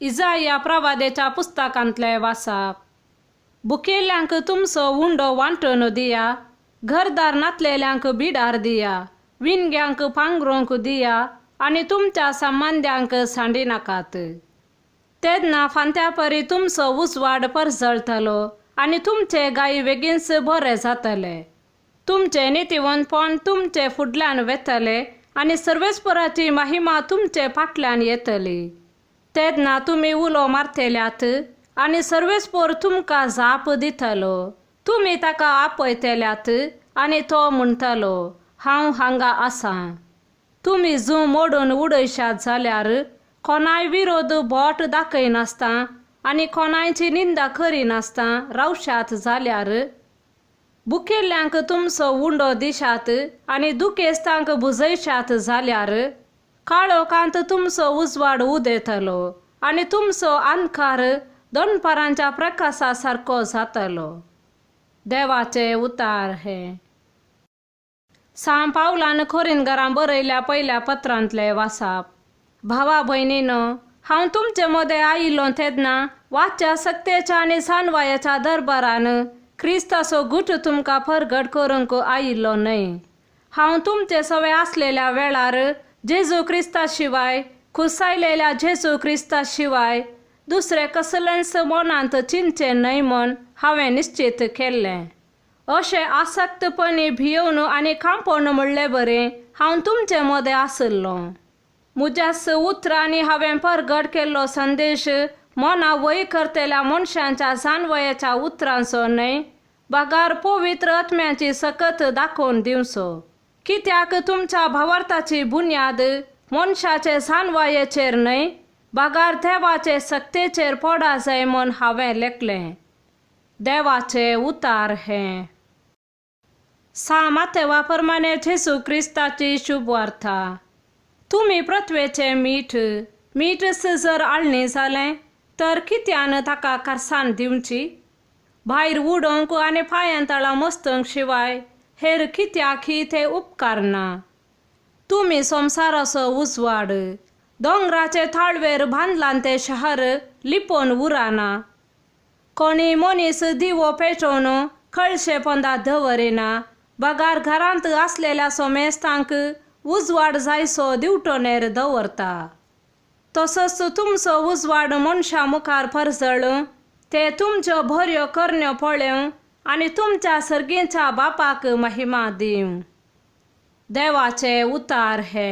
इजाया प्रवादेच्या पुस्तकांतले वाचप. भुकेल्यांक तुमचो उंडो वांटून दिया, घरदार नातलेल्यांक बिडार दिया, विणग्यांक पांघरूंक दिया आनी तुमच्या संबंद्यांक सांडी नाकात. तेन्ना फांत्यापरी तुमचो उजवाड परजळटलो आनी तुमचे गायी बेगीनच बरे जातले. तुमचे नितीवंतपण तुमचे फुडल्यान वेतले आनी सर्वेस्पराची महिमा तुमचे फाटल्यान येतली. तेन्ना तुमी उलो मारतल्यात आनी सर्वेस्पर तुमकां जाप दितलो. तुमी ताका आपयतल्यात आनी तो म्हणटलो, हांव हांगा आसां. तुमी जूं मोडून उडयशात जाल्यार कोणाय विरोध बोट दाखयनासता आनी कोणायची निंदा करिनासता रावशात जाल्यार भुकेल्ल्यांक तुमचो उंडो दिशात आनी दुखेस्तांक बुजयशात जाल्यार काळोखांत तुमचो उजवाड उदेतलो आनी तुमचो अंधकार दनपारांच्या प्रकाशा सारको जातलो. देवाचे उतार हे. सांत पावलान कोरिंथकारांक बरयल्या पहिल्या पत्रांतले वाचप. भावा भयणीनो, हांव तुमचे मदें आयिल्लो तेन्ना वाच्या सक्तेच्या आनी सांडवायाच्या दरबारान क्रिस्ताचो गुट तुमकां परगट करूंक आयिल्लो न्हय. हांव तुमचे सवे आसलेल्या वेळार जेजू क्रिस्ता शिवाय, खुसायलेल्या जेजू क्रिस्ता शिवाय दुसरे कसलेंच मनांत चिंतचे न्हय म्हूण हांवें निश्चित केल्लें. अशें आसक्तपणी भियेवन आनी कांपण म्हणले बरें हांव तुमचे मदें आसलो. म्हज्याच उतरांनी हांवें परगट केल्लो संदेश मना वय करतल्या मनशांच्या जानवयाच्या उतरांचो न्हय, बागार पवित्र आत्म्याची सकत दाखोवन दिवचो. कित्याक तुमच्या भावार्थाची बुन्याद मनशाचे जानवयाचेर न्हय, बागार देवाचे सक्तेचेर पडा जाय म्हूण हांवें लेखलें. देवाचे उतार हे. सांत मातेवा प्रमाणे जेजू क्रिस्ताची शुभ वार्ता. तुमी पृथ्वेचे मीठच जर आळणी जालें तर कित्यान ताका करसाण दिवची? भायर उडोवंक आनी पांयांतळां मस्तंक शिवाय हेर कित्याकय ते उपकार ना. तुमी संवसाराचो उजवाड. दोंगराचे थाळवेर बांदलां ते शहर लिपोवन उराना. कोणी मनीस दिवो पेटोवन कळशे पोंदांत दवरिना, बागार घरांत आसलेल्या सोमेस्तांक उजवाड जायसो दिवटोनेर दवरता. तसोच तुमचो उजवाड मनशां मुखार परजळ, ते तुमच्यो बऱ्यो करण्यो पळोवं आनी तुमच्या सर्गेच्या बापाक महिमा दिवं. देवाचे उतार हे.